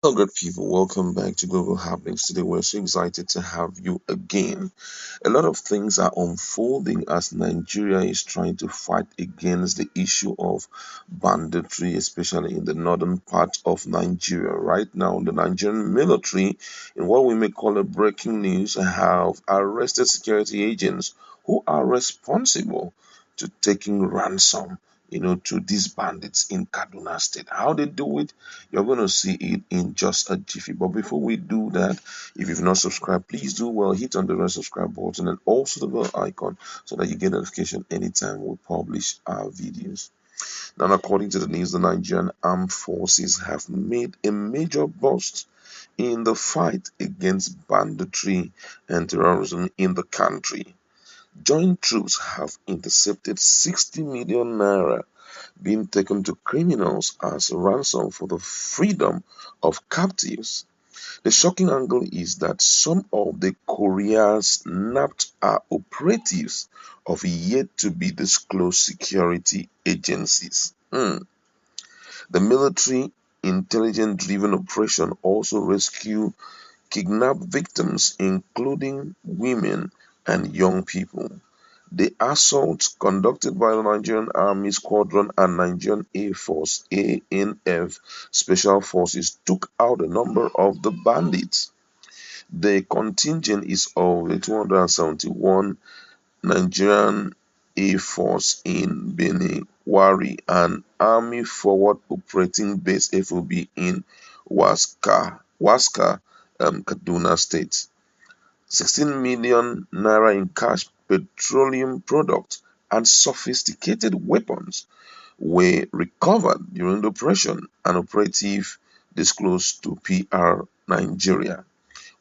Hello, good people. Welcome back to Global Happenings. Today, we're so excited to have you again. A lot of things are unfolding as Nigeria is trying to fight against the issue of banditry, especially in the northern part of Nigeria. Right now, the Nigerian military, in what we may call a breaking news, have arrested security agents who are responsible to taking ransom. To these bandits in Kaduna State. How they do it, you're going to see it in just a jiffy. But before we do that, if you've not subscribed, please do well. Hit on the red subscribe button and also the bell icon so that you get notification anytime we publish our videos. Now, according to the news, the Nigerian Armed Forces have made a major bust in the fight against banditry and terrorism in the country. Joint troops have intercepted 60 million naira being taken to criminals as ransom for the freedom of captives. The shocking angle is that some of the Couriers nabbed are operatives of yet to be disclosed security agencies. The military intelligence driven operation also rescued kidnapped victims, including women and young people. The assault conducted by the Nigerian Army Squadron and Nigerian Air Force ANF Special Forces took out a number of the bandits. The contingent is of the 271 Nigerian Air Force in Benin, Wari, and Army Forward Operating Base (FOB) in Waska, Kaduna State. 16 million naira in cash, petroleum products, and sophisticated weapons were recovered during the operation, an operative disclosed to PR Nigeria.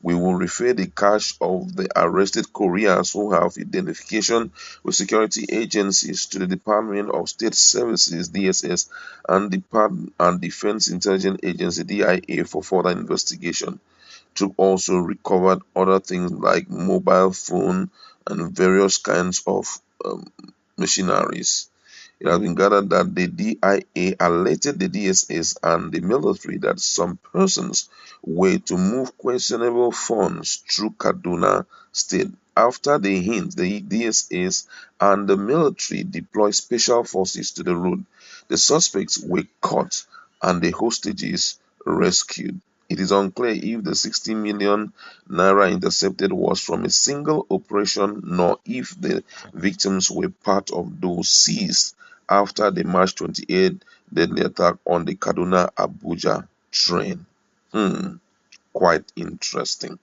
We will refer the cash of the arrested couriers who have identification with security agencies to the Department of State Services (DSS) and Defense Intelligence Agency (DIA) for further investigation. Troop also recovered other things like mobile phone and various kinds of machineries. It has been gathered that the DIA alerted the DSS and the military that some persons were to move questionable funds through Kaduna State. After the hint, the DSS and the military deployed special forces to the road. The suspects were caught and the hostages rescued. It is unclear if the 60 million naira intercepted was from a single operation nor if the victims were part of those seized after the March 28 deadly attack on the Kaduna Abuja train. Quite interesting.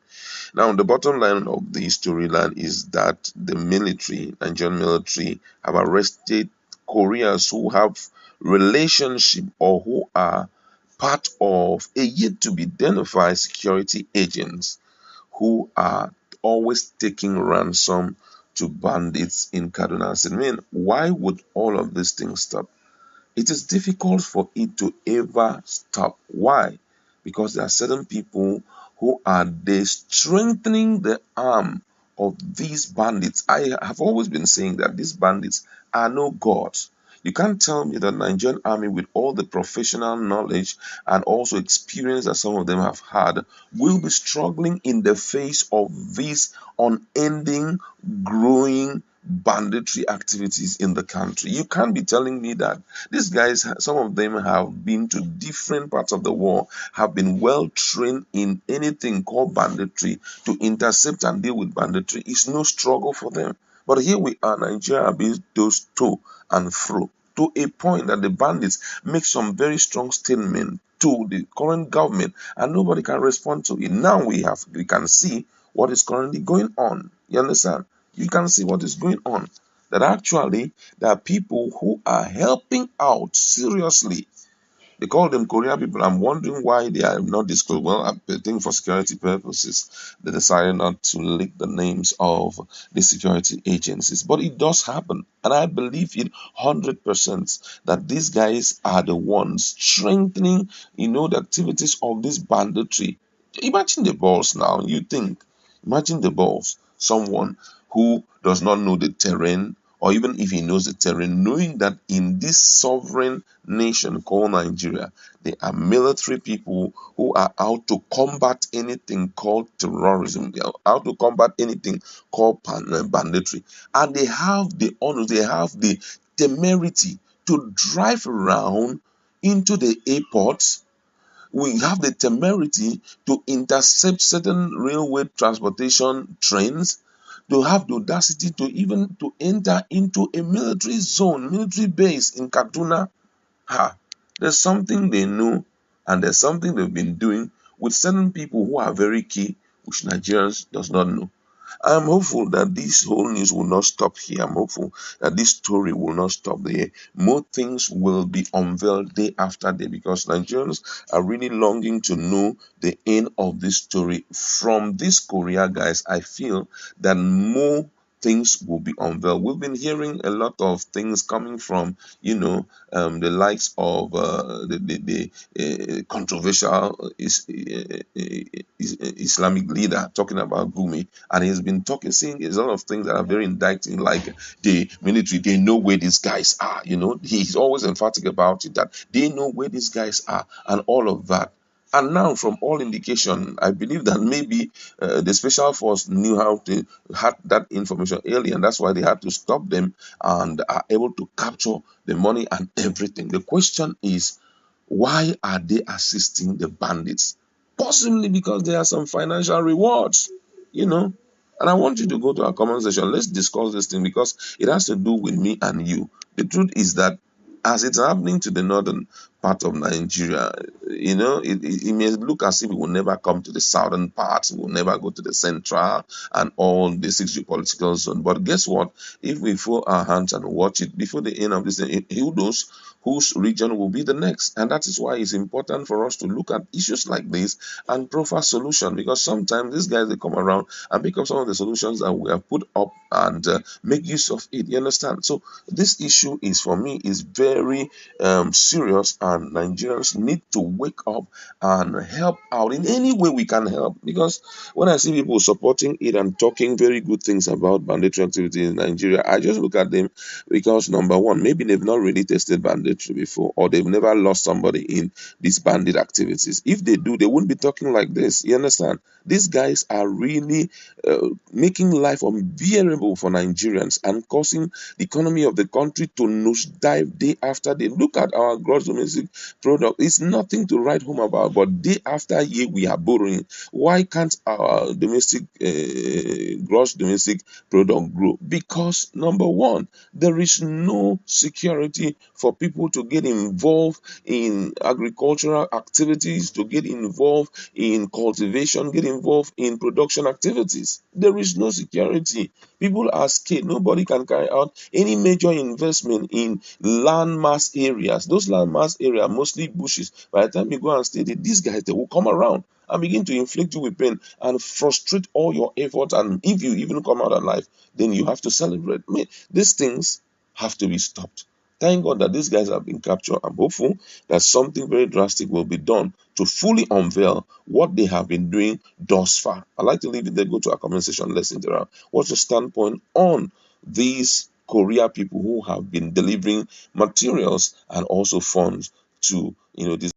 Now, the bottom line of the storyline is that the military, Nigerian military, have arrested couriers who have relationship or who are part of a yet to be identified security agents who are always taking ransom to bandits in Kaduna. I mean, why would all of these things stop? It is difficult for it to ever stop. Why? Because there are certain people who are there strengthening the arm of these bandits. I have always been saying that these bandits are no gods. You can't tell me that Nigerian army, with all the professional knowledge and also experience that some of them have had, will be struggling in the face of these unending, growing banditry activities in the country. You can't be telling me that these guys, some of them have been to different parts of the world, have been well trained in anything called banditry to intercept and deal with banditry. It's no struggle for them. But here we are, Nigeria being those to and fro to a point that the bandits make some very strong statement to the current government and nobody can respond to it. Now we can see what is currently going on. You understand? You can see what is going on. That actually there are people who are helping out seriously. They call them Korean people. I'm wondering why they are not disclosed. Well, I think for security purposes, they decided not to leak the names of the security agencies. But it does happen. And I believe it 100% that these guys are the ones strengthening, the activities of this banditry. Imagine the balls now. Imagine the balls. Someone who does not know the terrain or even if he knows the terrain, knowing that in this sovereign nation called Nigeria, there are military people who are out to combat anything called terrorism. They are out to combat anything called banditry. And they have the honor, they have the temerity to drive around into the airports. We have the temerity to intercept certain railway transportation trains, to have the audacity to even to enter into a military zone, military base in Kaduna. Ha, there's something they know, and there's something they've been doing with certain people who are very key, which Nigerians does not know. I'm hopeful that this whole news will not stop here. I'm hopeful that this story will not stop there. More things will be unveiled day after day, because Nigerians are really longing to know the end of this story. From this Korea, guys, I feel that more things will be unveiled. We've been hearing a lot of things coming from, the likes of the controversial Islamic leader talking about Gumi, and he's been talking, saying a lot of things that are very indicting, like the military, they know where these guys are. He's always emphatic about it, that they know where these guys are, and all of that. And now, from all indication, I believe that maybe the special force knew how to had that information early, and that's why they had to stop them and are able to capture the money and everything. The question is, why are they assisting the bandits? Possibly because there are some financial rewards, you know. And I want you to go to our comment section. Let's discuss this thing, because it has to do with me and you. The truth is that as it's happening to the northern part of Nigeria, it may look as if it will never come to the southern part, it will never go to the central and all the six geopolitical zone. But guess what? If we fold our hands and watch it before the end of this thing, who knows whose region will be the next? And that is why it's important for us to look at issues like this and proffer solution, because sometimes these guys, they come around and pick up some of the solutions that we have put up and make use of it. You understand? So this issue is, for me, is very serious, and Nigerians need to wake up and help out in any way we can help. Because when I see people supporting it and talking very good things about banditry activity in Nigeria, I just look at them, because number one, maybe they've not really tested banditry before, or they've never lost somebody in these bandit activities. If they do, they wouldn't be talking like this. You understand? These guys are really making life unbearable for Nigerians and causing the economy of the country to nosedive day after day. Look at our gross domestic product. It's nothing to write home about, but day after year we are borrowing. Why can't our gross domestic product grow? Because number one, there is no security for people to get involved in agricultural activities, to get involved in cultivation, get involved in production activities. There is no security. People are scared. Nobody can carry out any major investment in landmass areas. Those landmass areas are mostly bushes. By the time you go and stay there, these guys, they will come around and begin to inflict you with pain and frustrate all your efforts. And if you even come out alive, then you have to celebrate. These things have to be stopped. Thank God that these guys have been captured. I'm hopeful that something very drastic will be done to fully unveil what they have been doing thus far. I'd like to leave it there. Go to our comment section. Let's interact. What's your standpoint on these Korea people who have been delivering materials and also funds to, these